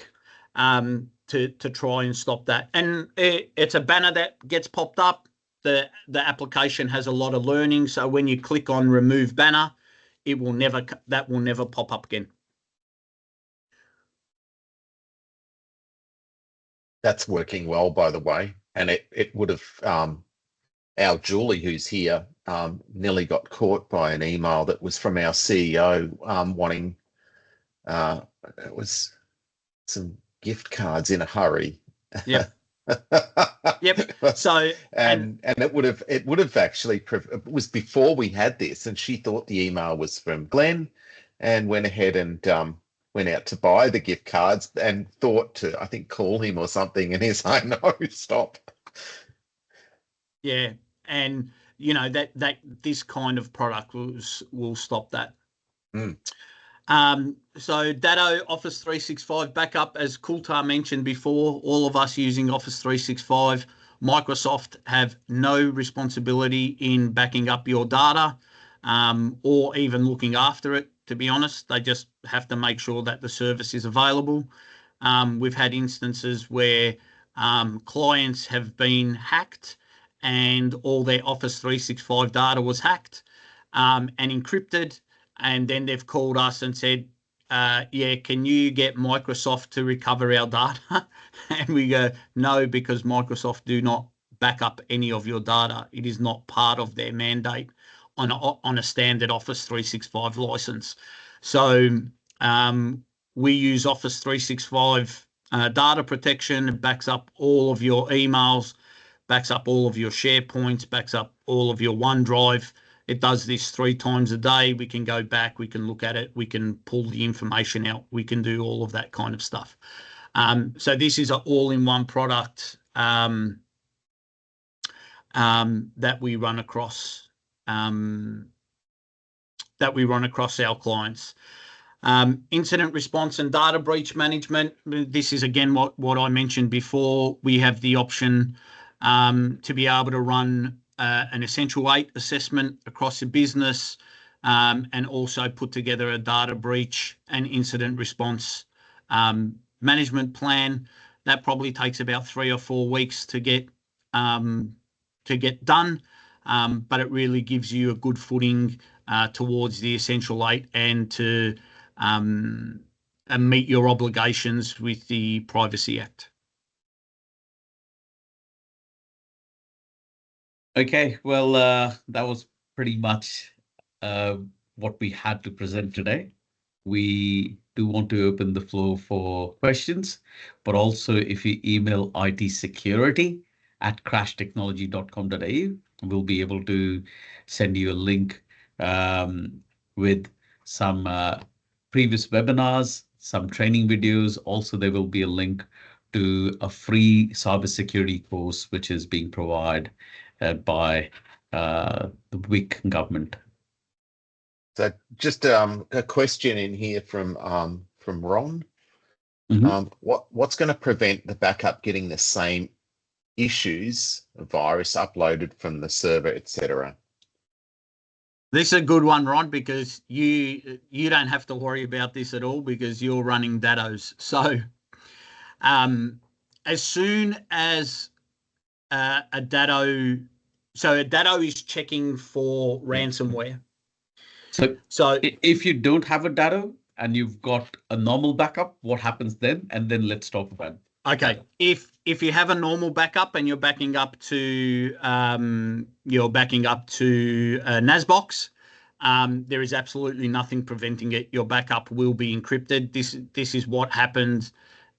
to try and stop that. And it's a banner that gets popped up. The application has a lot of learning. So when you click on remove banner, that will never pop up again. That's working well, by the way. And it would have, our Julie, who's here, nearly got caught by an email that was from our CEO wanting, it was some gift cards in a hurry. Yep. Yep. So and it would have actually, it was before we had this, and she thought the email was from Glenn and went ahead and went out to buy the gift cards and thought to, I think, call him or something, and he's like, no, stop. Yeah, and you know that this kind of product will stop that. So Datto Office 365 backup, as Coulter mentioned before, all of us using Office 365, Microsoft have no responsibility in backing up your data or even looking after it, to be honest. They just have to make sure that the service is available. We've had instances where clients have been hacked and all their Office 365 data was hacked and encrypted. And then they've called us and said, yeah, can you get Microsoft to recover our data? And we go, no, because Microsoft do not back up any of your data. It is not part of their mandate on a standard Office 365 license. So we use Office 365 data protection. It backs up all of your emails, backs up all of your SharePoints, backs up all of your OneDrive. It does this 3 times a day. We can go back, we can look at it, we can pull the information out, we can do all of that kind of stuff. So this is an all-in-one product that we run across our clients. Incident response and data breach management. This is again what I mentioned before. We have the option to be able to run an Essential 8 assessment across the business and also put together a data breach and incident response management plan. That probably takes about 3 or 4 weeks to get done, but it really gives you a good footing towards the Essential 8 and to meet your obligations with the Privacy Act. Okay, well, that was pretty much what we had to present today. We do want to open the floor for questions, but also if you email itsecurity@crashtechnology.com.au, we'll be able to send you a link with some previous webinars, some training videos. Also, there will be a link to a free cybersecurity course, which is being provided by the WIC government. So just a question in here from Ron. Mm-hmm. What's going to prevent the backup getting the same issues, a virus uploaded from the server, etc.? This is a good one, Ron, because you don't have to worry about this at all because you're running Dattos. So as soon as a Datto is checking for ransomware. So if you don't have a Datto and you've got a normal backup, what happens then? And then let's talk about it. Okay, if you have a normal backup and you're backing up to NASBox, there is absolutely nothing preventing it. Your backup will be encrypted. This is what happened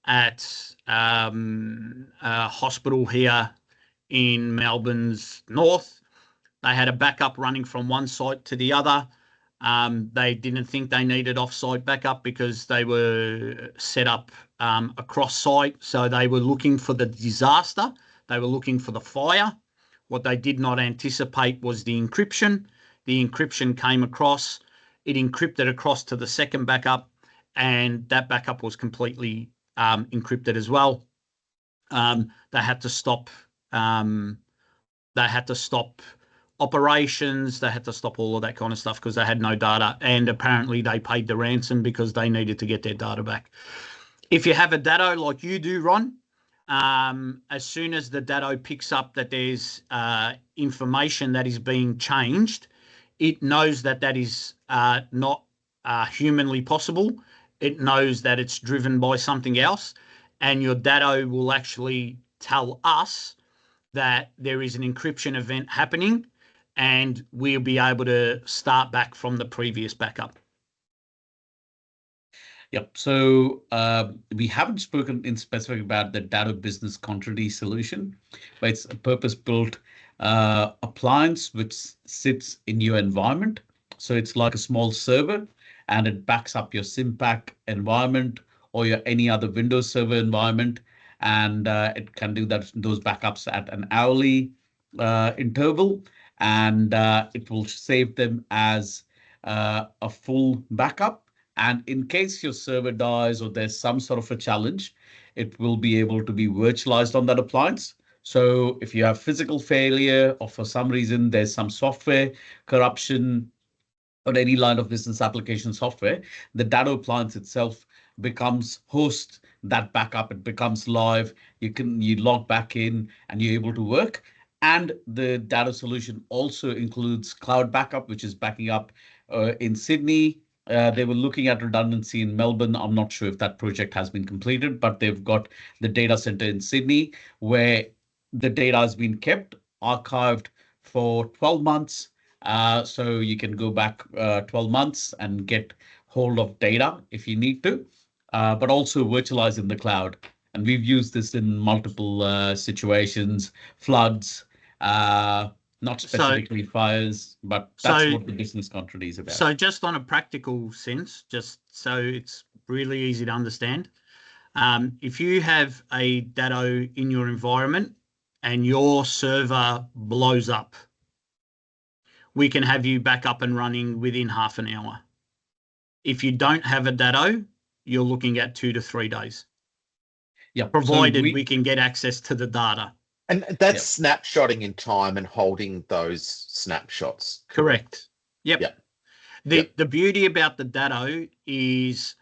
at a hospital here in Melbourne's north. They had a backup running from one site to the other. They didn't think they needed off-site backup because they were set up across site. So they were looking for the disaster. They were looking for the fire. What they did not anticipate was the encryption. The encryption came across. It encrypted across to the second backup, and that backup was completely encrypted as well. They had to stop. They had to stop operations. They had to stop all of that kind of stuff because they had no data. And apparently they paid the ransom because they needed to get their data back. If you have a Datto like you do, Ron, as soon as the Datto picks up that there's information that is being changed, it knows that that is not humanly possible. It knows that it's driven by something else. And your Datto will actually tell us that there is an encryption event happening, and we'll be able to start back from the previous backup. Yep. So we haven't spoken in specific about the Datto business continuity solution, but it's a purpose-built appliance which sits in your environment. So it's like a small server, and it backs up your Sympac environment or your any other Windows Server environment, and it can do those backups at an hourly interval, and it will save them as a full backup. And in case your server dies or there's some sort of a challenge, it will be able to be virtualized on that appliance. So if you have physical failure or for some reason there's some software corruption on any line of business application software, the Datto appliance itself becomes host that backup. It becomes live. You log back in and you're able to work. And the Datto solution also includes cloud backup, which is backing up in Sydney. They were looking at redundancy in Melbourne. I'm not sure if that project has been completed, but they've got the data center in Sydney where the data has been kept, archived for 12 months. So you can go back 12 months and get hold of data if you need to, but also virtualize in the cloud. And we've used this in multiple situations, floods, not specifically fires, but that's what the business continuity is about. So just on a practical sense, just so it's really easy to understand, if you have a Datto in your environment and your server blows up, we can have you back up and running within half an hour. If you don't have a Datto, you're looking at 2 to 3 days. Yeah, provided we can get access to the data. And that's snapshotting in time and holding those snapshots. Correct. Yep. The beauty about the Datto is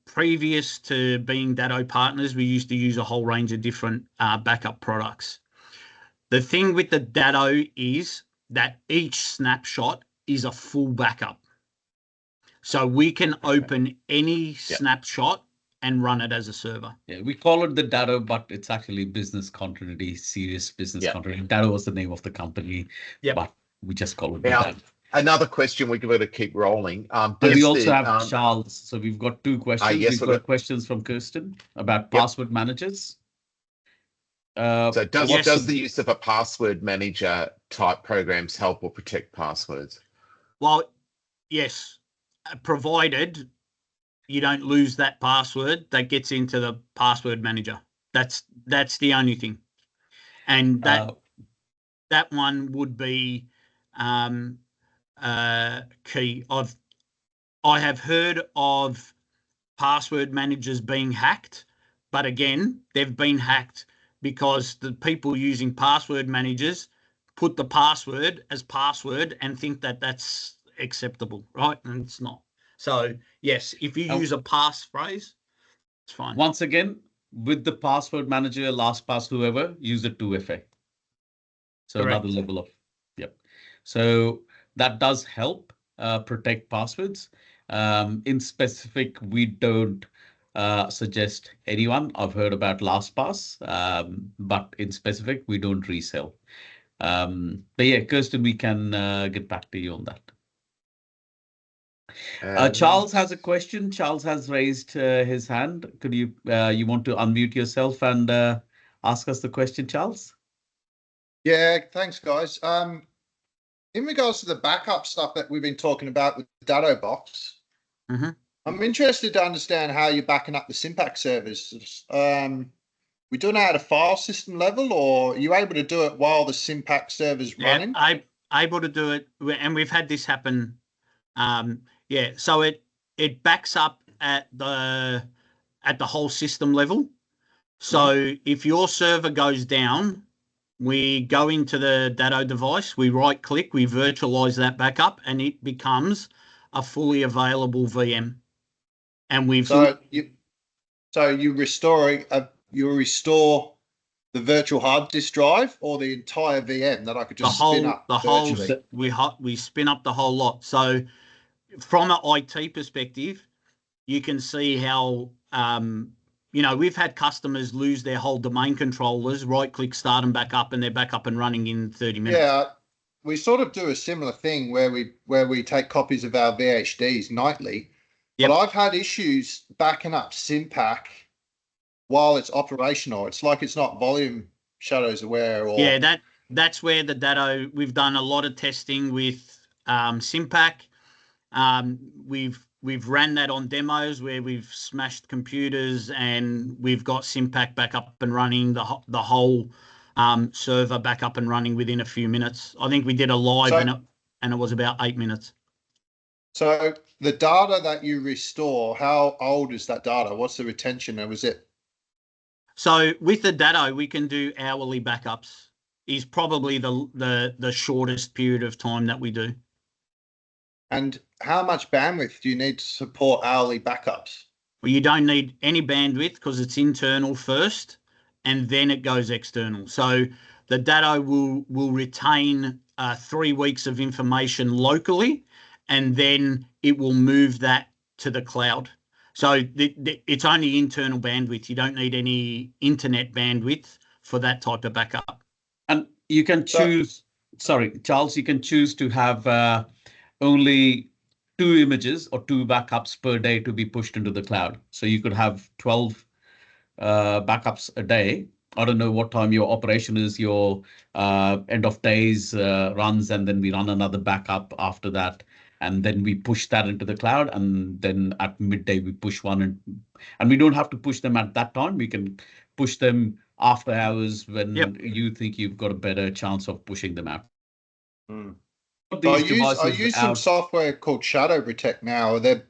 previous to being Datto partners, we used to use a whole range of different backup products. The thing with the Datto is that each snapshot is a full backup. So we can open any snapshot and run it as a server. Yeah, we call it the Datto, but it's actually business continuity, serious business continuity. Datto was the name of the company, but we just call it Datto. Another question we're going to keep rolling. We also have Charles. So we've got 2 questions. Yes, we've got questions from Kirsten about password managers. So does the use of a password manager type programs help or protect passwords? Well, yes, provided you don't lose that password that gets into the password manager. That's the only thing. And that one would be key. I have heard of password managers being hacked, but again, they've been hacked because the people using password managers put the password as password and think that that's acceptable, right? And it's not. So yes, if you use a passphrase, it's fine. Once again, with the password manager, LastPass, whoever, use a 2FA. So Correct. Another level of, So that does help protect passwords. In specific, we don't suggest anyone. I've heard about LastPass, but in specific, we don't resell. But yeah, Kirsten, we can get back to you on that. Charles has a question. Charles has raised his hand. Could you want to unmute yourself and ask us the question, Charles? Yeah, thanks, guys. In regards to the backup stuff that we've been talking about with the Datto box, I'm interested to understand how you're backing up the Sympac servers. We doing it at a file system level, or are you able to do it while the Sympac server's running? I'm able to do it, and we've had this happen. So it backs up at the whole system level. So if your server goes down, we go into the Datto device, we right click, we virtualize that backup, and it becomes a fully available VM. And you restore the virtual hard disk drive or the entire VM that I could just spin up virtually? We spin up the whole lot. So from an IT perspective, you can see how we've had customers lose their whole domain controllers, right click, start them back up, and they're back up and running in 30 minutes. Yeah, we sort of do a similar thing where we take copies of our VHDs nightly. Yep. But I've had issues backing up Sympac while it's operational. It's like it's not volume shadows aware. Or yeah, that's where the Datto. We've done a lot of testing with Sympac. We've ran that on demos where we've smashed computers and we've got Sympac back up and running, the whole server back up and running within a few minutes. I think we did a live and it was about 8 minutes. So the data that you restore, how old is that data? What's the retention? And was it? So with the Datto, we can do hourly backups. Is probably the shortest period of time that we do. And how much bandwidth do you need to support hourly backups? Well, you don't need any bandwidth because it's internal first, and then it goes external. So the Datto will retain 3 weeks of information locally, and then it will move that to the cloud. So it's only internal bandwidth. You don't need any internet bandwidth for that type of backup. And you can choose, Charles, you can choose to have only 2 images or 2 backups per day to be pushed into the cloud. So you could have 12 backups a day. I don't know what time your operation is, your end of days runs, and then we run another backup after that. And then we push that into the cloud, and then at midday we push one, and we don't have to push them at that time. We can push them after hours when you think you've got a better chance of pushing them out. I use some software called Shadow Protect now. Are there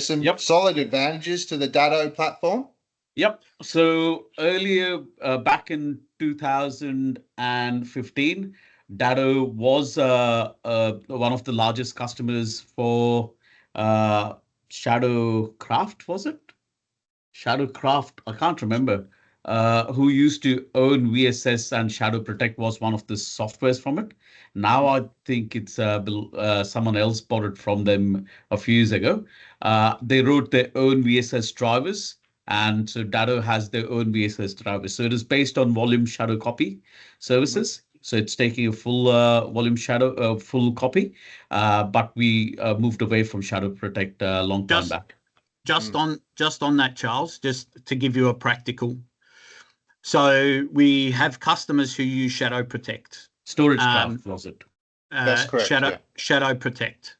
some solid advantages to the Datto platform? Yep. So earlier, back in 2015, Datto was one of the largest customers for Shadowcraft, was it? Shadowcraft, I can't remember, who used to own VSS, and Shadow Protect was one of the softwares from it. Now I think it's someone else bought it from them a few years ago. They wrote their own VSS drivers, and so Datto has their own VSS drivers. So it is based on volume shadow copy services. So it's taking a full volume shadow, full copy, but we moved away from Shadow Protect a long time back. Just on that, Charles, just to give you a practical. So we have customers who use Shadow Protect. StorageCraft, was it? That's correct. Shadow Protect.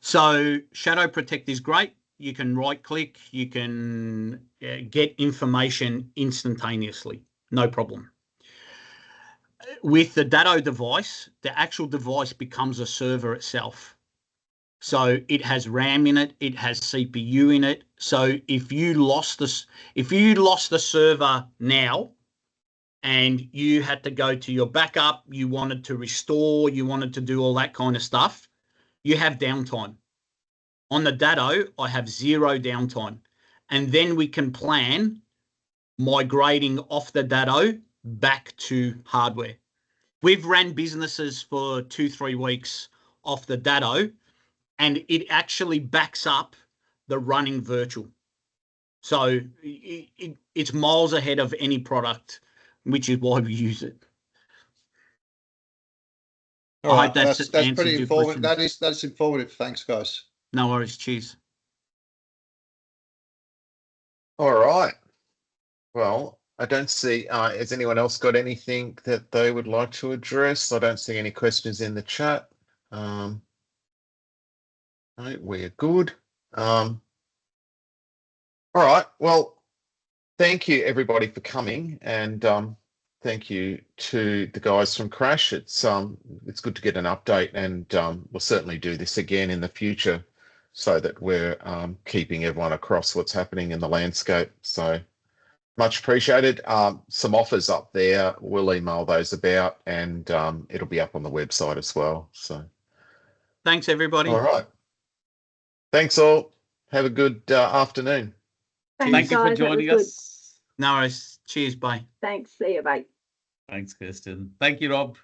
So Shadow Protect is great. You can right click, you can get information instantaneously, no problem. With the Datto device, the actual device becomes a server itself. So it has RAM in it, it has CPU in it. So if you lost the server now and you had to go to your backup, you wanted to restore, you wanted to do all that kind of stuff, you have downtime. On the Datto, I have 0 downtime. And then we can plan migrating off the Datto back to hardware. We've ran businesses for 2-3 weeks off the Datto, and it actually backs up the running virtual. So it's miles ahead of any product, which is why we use it. All right, that's pretty informative. That's informative. Thanks, guys. No worries. Cheers. All right. Well, I don't see, has anyone else got anything that they would like to address? I don't see any questions in the chat. No, we're good. All right. Well, thank you everybody for coming, and thank you to the guys from Crash. It's good to get an update, and we'll certainly do this again in the future so that we're keeping everyone across what's happening in the landscape. So much appreciated. Some offers up there. We'll email those about, and it'll be up on the website as well. So Thanks, everybody. all right. Thanks all. Have a good afternoon. Thank you for joining us. No worries. Cheers. Bye. Thanks. See you. Bye. Thanks, Kirsten. Thank you, Rob.